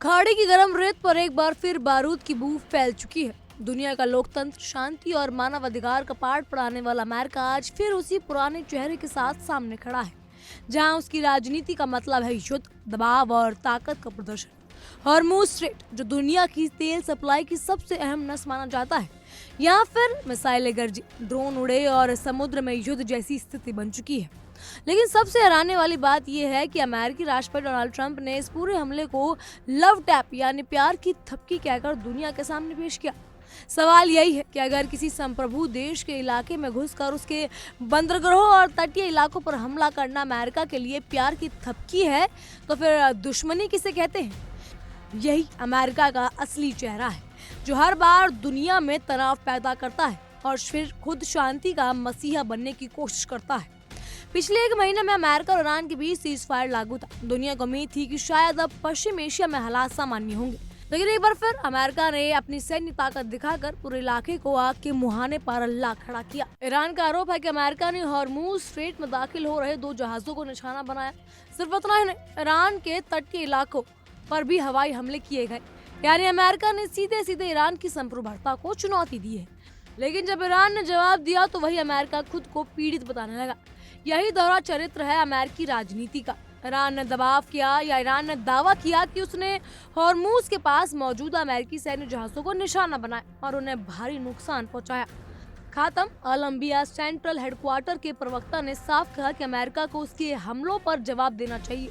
खाड़ी की गर्म रेत पर एक बार फिर बारूद की बू फैल चुकी है। दुनिया का लोकतंत्र, शांति और मानवाधिकार का पाठ पढ़ाने वाला अमेरिका आज फिर उसी पुराने चेहरे के साथ सामने खड़ा है, जहां उसकी राजनीति का मतलब है युद्ध, दबाव और ताकत का प्रदर्शन। हॉर्मुज़ स्ट्रेट, जो दुनिया की तेल सप्लाई की सबसे अहम नस माना जाता है, यहाँ फिर मिसाइलें गरजी, ड्रोन उड़े और समुद्र में युद्ध जैसी स्थिति बन चुकी है। लेकिन सबसे हैरानी वाली बात यह है कि अमेरिकी राष्ट्रपति डोनाल्ड ट्रंप ने इस पूरे हमले को लव टैप यानी प्यार की थपकी कहकर दुनिया के सामने पेश किया। सवाल यही है कि अगर किसी संप्रभु देश के इलाके में घुसकर उसके बंदरगाहों और तटीय इलाकों पर हमला करना अमेरिका के लिए प्यार की थपकी है, तो फिर दुश्मनी किसे कहते हैं? यही अमेरिका का असली चेहरा है, जो हर बार दुनिया में तनाव पैदा करता है और फिर खुद शांति का मसीहा बनने की कोशिश करता है। पिछले एक महीने में अमेरिका और ईरान के बीच सीज फायर लागू था। दुनिया को उम्मीद थी कि शायद अब पश्चिम एशिया में हालात सामान्य होंगे, लेकिन एक बार फिर अमेरिका ने अपनी सैन्य ताकत दिखाकर पूरे इलाके को आग के मुहाने पर ला खड़ा किया। ईरान का आरोप है कि अमेरिका ने हॉर्मुज़ स्ट्रेट में दाखिल हो रहे 2 जहाजों को निशाना बनाया। सिर्फ इतना ही नहीं, ईरान के तट के इलाकों पर भी हवाई हमले किए गए, यानी अमेरिका ने सीधे सीधे ईरान की संप्रभुता को चुनौती दी है। लेकिन जब ईरान ने जवाब दिया तो वही अमेरिका खुद को पीड़ित बताने लगा। यही दोहरा चरित्र है अमेरिकी राजनीति का। ईरान ने दबाव किया या ईरान ने दावा किया कि उसने हॉर्मुज़ के पास मौजूदा अमेरिकी सैन्य जहाजों को निशाना बनाया और उन्हें भारी नुकसान पहुंचाया। खातम अल-अंबिया सेंट्रल हेडक्वार्टर के प्रवक्ता ने साफ कहा कि अमेरिका को उसके हमलों पर जवाब देना चाहिए,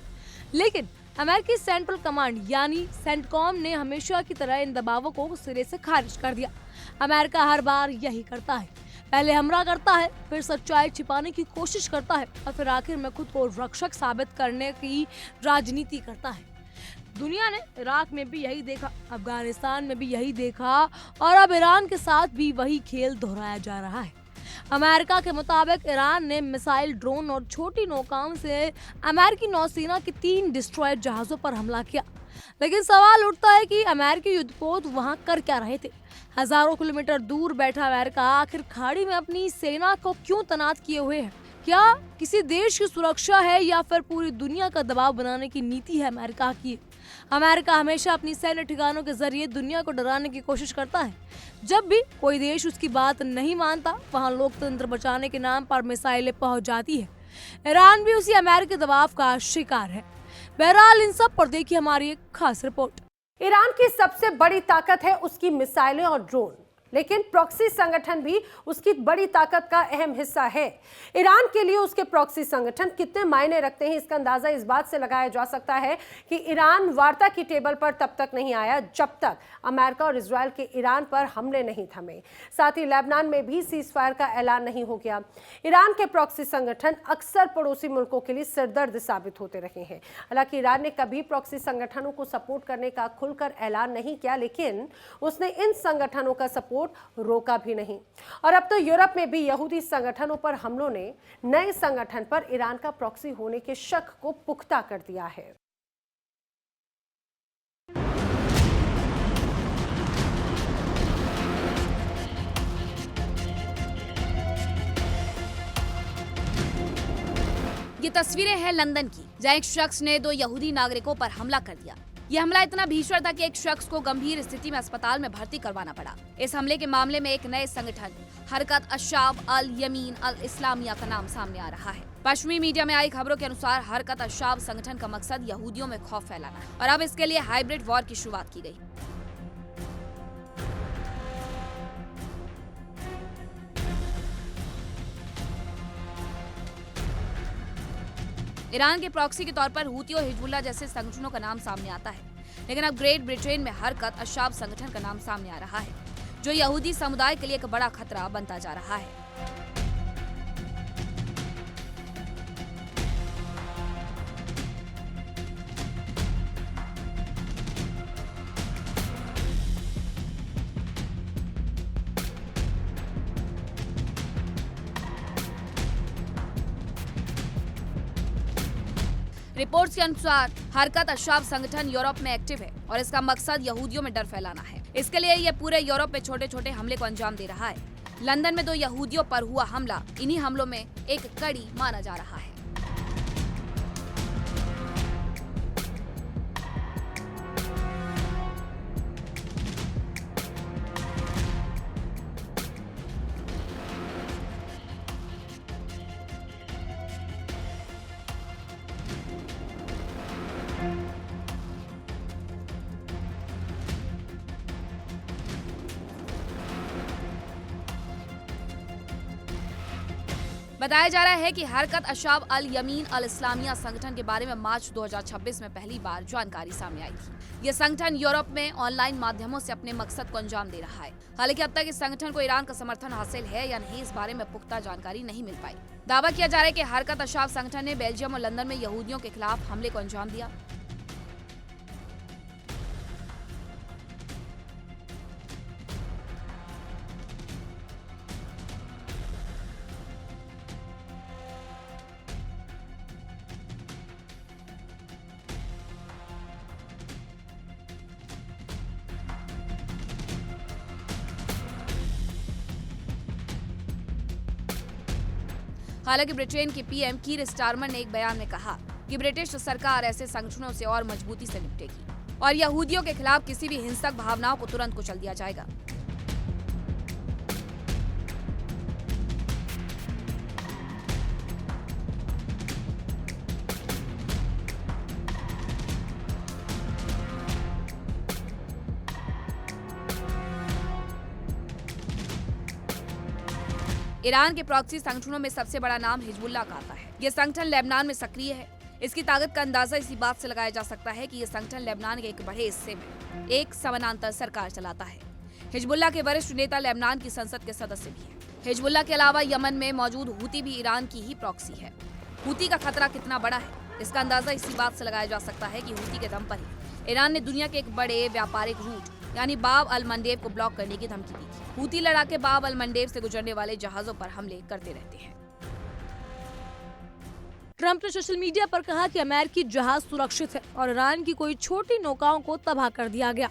लेकिन अमेरिकी सेंट्रल कमांड यानी सेंटकॉम ने हमेशा की तरह इन दबावों को सिरे से खारिज कर दिया। अमेरिका हर बार यही करता है, पहले हमला करता है, फिर सच्चाई छिपाने की कोशिश करता है और फिर आखिर में खुद को रक्षक साबित करने की राजनीति करता है। दुनिया ने इराक में भी यही देखा, अफगानिस्तान में भी यही देखा और अब ईरान के साथ भी वही खेल दोहराया जा रहा है। अमेरिका के मुताबिक ईरान ने मिसाइल, ड्रोन और छोटी नौकाओं से अमेरिकी नौसेना के 3 डिस्ट्रॉयर जहाजों पर हमला किया। लेकिन सवाल उठता है कि अमेरिकी युद्धपोत वहां कर क्या रहे थे? हजारों किलोमीटर दूर बैठा अमेरिका आखिर खाड़ी में अपनी सेना को क्यों तैनात किए हुए है? क्या किसी देश की सुरक्षा है या फिर पूरी दुनिया का दबाव बनाने की नीति है अमेरिका की? अमेरिका हमेशा अपनी सैन्य ठिकानों के जरिए दुनिया को डराने की कोशिश करता है। जब भी कोई देश उसकी बात नहीं मानता, वहां लोकतंत्र बचाने के नाम पर मिसाइलें पहुंच जाती है। ईरान भी उसी अमेरिकी दबाव का शिकार है। बहरहाल इन सब पर देखिए हमारी एक खास रिपोर्ट। ईरान की सबसे बड़ी ताकत है उसकी मिसाइलें और ड्रोन, लेकिन प्रॉक्सी संगठन भी उसकी बड़ी ताकत का अहम हिस्सा है। ईरान के लिए उसके प्रॉक्सी संगठन कितने मायने रखते हैं, इसका अंदाजा इस बात से लगाया जा सकता है कि ईरान वार्ता की टेबल पर तब तक नहीं आया जब तक अमेरिका और इजरायल के ईरान पर हमले नहीं थमे। साथ ही लेबनान में भी सीज फायर का ऐलान नहीं हो गया। ईरान के प्रॉक्सी संगठन अक्सर पड़ोसी मुल्कों के लिए सिरदर्द साबित होते रहे हैं। हालांकि ईरान ने कभी प्रॉक्सी संगठनों को सपोर्ट करने का खुलकर ऐलान नहीं किया, लेकिन उसने इन संगठनों का सपोर्ट रोका भी नहीं। और अब तो यूरोप में भी यहूदी संगठनों पर हमलों ने नए संगठन पर ईरान का प्रॉक्सी होने के शक को पुख्ता कर दिया है। ये तस्वीरें हैं लंदन की, जहां एक शख्स ने 2 यहूदी नागरिकों पर हमला कर दिया। यह हमला इतना भीषण था कि एक शख्स को गंभीर स्थिति में अस्पताल में भर्ती करवाना पड़ा। इस हमले के मामले में एक नए संगठन हरकत अशाब अल यमीन अल इस्लामिया का नाम सामने आ रहा है। पश्चिमी मीडिया में आई खबरों के अनुसार हरकत अशाब संगठन का मकसद यहूदियों में खौफ फैलाना है और अब इसके लिए हाइब्रिड वॉर की शुरुआत की गई। ईरान के प्रॉक्सी के तौर पर हूती और हिजबुल्लाह जैसे संगठनों का नाम सामने आता है, लेकिन अब ग्रेट ब्रिटेन में हरकत अशाब संगठन का नाम सामने आ रहा है, जो यहूदी समुदाय के लिए एक बड़ा खतरा बनता जा रहा है। रिपोर्ट्स के अनुसार हरकत अशाब संगठन यूरोप में एक्टिव है और इसका मकसद यहूदियों में डर फैलाना है। इसके लिए यह पूरे यूरोप में छोटे छोटे हमले को अंजाम दे रहा है। लंदन में 2 यहूदियों पर हुआ हमला इन्हीं हमलों में एक कड़ी माना जा रहा है। बताया जा रहा है कि हरकत अशाब अल यमीन अल इस्लामिया संगठन के बारे में मार्च 2026 में पहली बार जानकारी सामने आई थी। यह संगठन यूरोप में ऑनलाइन माध्यमों से अपने मकसद को अंजाम दे रहा है। हालांकि अब तक इस संगठन को ईरान का समर्थन हासिल है या नहीं, इस बारे में पुख्ता जानकारी नहीं मिल पाई। दावा किया जा रहा है कि हरकत अशाब संगठन ने बेल्जियम और लंदन में यहूदियों के खिलाफ हमले को अंजाम दिया। हालांकि ब्रिटेन के पीएम कीर स्टारमर ने एक बयान में कहा कि ब्रिटिश सरकार ऐसे संगठनों से और मजबूती से निपटेगी और यहूदियों के खिलाफ किसी भी हिंसक भावनाओं को तुरंत कुचल दिया जाएगा। ईरान के प्रॉक्सी संगठनों में सबसे बड़ा नाम हिजबुल्लाह का आता है। यह संगठन लेबनान में सक्रिय है। इसकी ताकत का अंदाजा इसी बात से लगाया जा सकता है कि यह संगठन लेबनान के एक बड़े हिस्से में एक समानांतर सरकार चलाता है। हिजबुल्लाह के वरिष्ठ नेता लेबनान की संसद के सदस्य भी हैं। हिजबुल्लाह के अलावा यमन में मौजूद हूती भी ईरान की ही प्रॉक्सी है। हूती का खतरा कितना बड़ा है, इसका अंदाजा इसी बात से लगाया जा सकता है कि हूती के दम पर ही ईरान ने दुनिया के एक बड़े व्यापारिक रूट यानी बाब अल मंडेब को ब्लॉक करने की धमकी दी थी। हूती लड़ाके बाब अल मंडेब से गुजरने वाले जहाजों पर हमले करते रहते हैं। ट्रंप ने सोशल मीडिया पर कहा कि अमेरिकी जहाज सुरक्षित है और ईरान की कोई छोटी नौकाओं को तबाह कर दिया गया।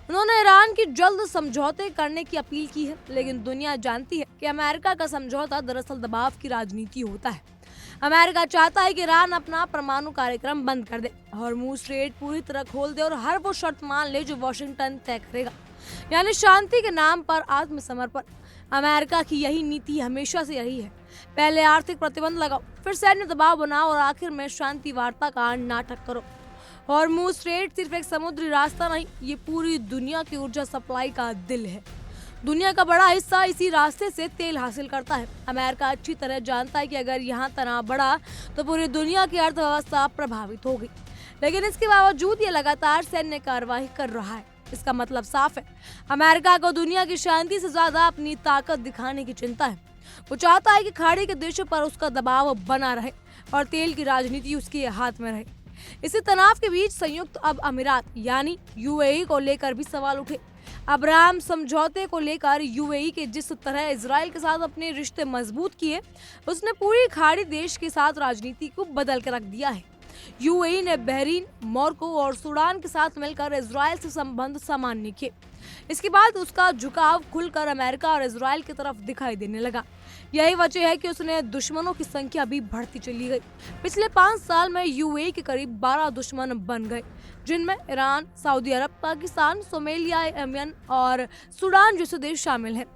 उन्होंने ईरान की जल्द समझौते करने की अपील की है, लेकिन दुनिया जानती है कि अमेरिका का समझौता दरअसल दबाव की राजनीति होता है। अमेरिका चाहता है कि ईरान अपना परमाणु कार्यक्रम बंद कर दे, हॉर्मुज़ स्ट्रेट पूरी तरह खोल दे और हर वो शर्त मान ले जो वॉशिंगटन तय करेगा, यानी शांति के नाम पर आत्मसमर्पण। अमेरिका की यही नीति हमेशा से रही है। पहले आर्थिक प्रतिबंध लगाओ, फिर सैन्य दबाव बनाओ और आखिर में शांति वार्ता का नाटक करो। हॉर्मुज़ स्ट्रेट सिर्फ एक समुद्री रास्ता नहीं, ये पूरी दुनिया की ऊर्जा सप्लाई का दिल है। दुनिया का बड़ा हिस्सा इसी रास्ते से तेल हासिल करता है। अमेरिका अच्छी तरह जानता है कि अगर यहाँ तनाव बढ़ा तो पूरी दुनिया की अर्थव्यवस्था प्रभावित होगी, लेकिन इसके बावजूद ये लगातार सैन्य कार्रवाई कर रहा है। इसका मतलब साफ है, अमेरिका को दुनिया की शांति से ज्यादा अपनी ताकत दिखाने की चिंता है। वो चाहता है कि खाड़ी के देशों पर उसका दबाव बना रहे और तेल की राजनीति उसके हाथ में रहे। इसी तनाव के बीच संयुक्त अरब अमीरात यानी यूएई को लेकर भी सवाल उठे। अब्राहम समझौते को लेकर यूएई के जिस तरह इजराइल के साथ अपने रिश्ते मजबूत किए, उसने पूरी खाड़ी देश के साथ राजनीति को बदल कर रख दिया है। यूएई ने बहरीन, मोरक्को और सूडान के साथ मिलकर इजराइल से संबंध सामान्य किए। इसके बाद उसका झुकाव खुलकर अमेरिका और इजराइल की तरफ दिखाई देने लगा। यही वजह है कि उसने दुश्मनों की संख्या भी बढ़ती चली गई। पिछले 5 साल में यूएई के करीब 12 दुश्मन बन गए, जिनमें ईरान, सऊदी अरब, पाकिस्तान, सोमालिया, यमन और सूडान जैसे देश शामिल हैं।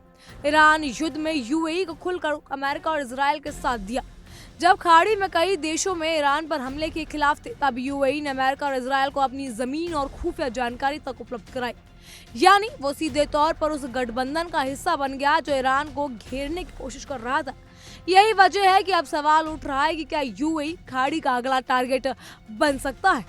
ईरान युद्ध में यूएई को खुलकर अमेरिका और इजराइल के साथ दिया। जब खाड़ी में कई देशों में ईरान पर हमले के खिलाफ थे, तब यूएई ने अमेरिका और इजराइल को अपनी जमीन और खुफिया जानकारी तक उपलब्ध कराई। यानी वो सीधे तौर पर उस गठबंधन का हिस्सा बन गया जो ईरान को घेरने की कोशिश कर रहा था। यही वजह है कि अब सवाल उठ रहा है कि क्या यूएई खाड़ी का अगला टारगेट बन सकता है।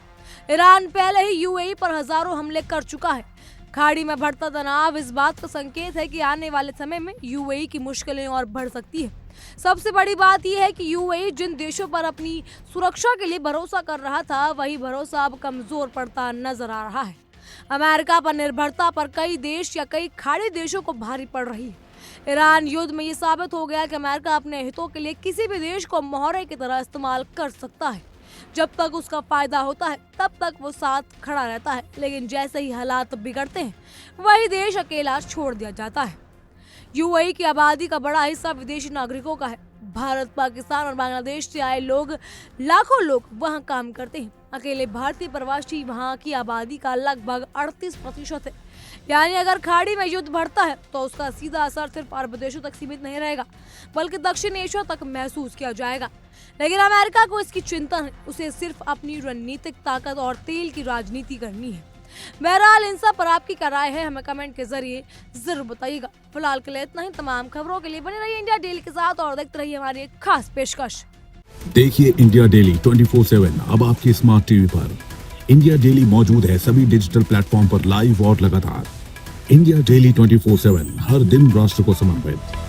ईरान पहले ही यूएई पर हजारों हमले कर चुका है। खाड़ी में बढ़ता तनाव इस बात का संकेत है कि आने वाले समय में यूएई की मुश्किलें और बढ़ सकती है। सबसे बड़ी बात यह है कि यूएई जिन देशों पर अपनी सुरक्षा के लिए भरोसा कर रहा था, वही भरोसा अब कमजोर पड़ता नजर आ रहा है। अमेरिका पर निर्भरता पर कई देश या कई खाड़ी देशों को भारी पड़ रही है। ईरान युद्ध में ये साबित हो गया कि अमेरिका अपने हितों के लिए किसी भी देश को मोहरे की तरह इस्तेमाल कर सकता है। जब तक उसका फायदा होता है तब तक वो साथ खड़ा रहता है, लेकिन जैसे ही हालात बिगड़ते हैं वही देश अकेला छोड़ दिया जाता है। यूएई की आबादी का बड़ा हिस्सा विदेशी नागरिकों का है। भारत, पाकिस्तान और बांग्लादेश से आए लाखों लोग वहाँ काम करते हैं। अकेले भारतीय प्रवासी वहाँ की आबादी का लगभग 38% है। यानी अगर खाड़ी में युद्ध बढ़ता है तो उसका सीधा असर सिर्फ अरब देशों तक सीमित नहीं रहेगा, बल्कि दक्षिण एशिया तक महसूस किया जाएगा। लेकिन अमेरिका को इसकी चिंता है, उसे सिर्फ अपनी रणनीतिक ताकत और तेल की राजनीति करनी है। बहरहाल इन सब पर आपकी क्या राय है, हमें कमेंट के जरिए जरूर बताइएगा। फिलहाल के लिए इतना ही। तमाम खबरों के लिए बने रहिए इंडिया डेली के साथ और देखते रहिए हमारी एक खास पेशकश। देखिए इंडिया डेली 24/7 अब आपके स्मार्ट टीवी पर। इंडिया डेली मौजूद है सभी डिजिटल प्लेटफॉर्म पर लाइव और लगातार। इंडिया डेली 24/7 हर दिन राष्ट्र को समर्पित।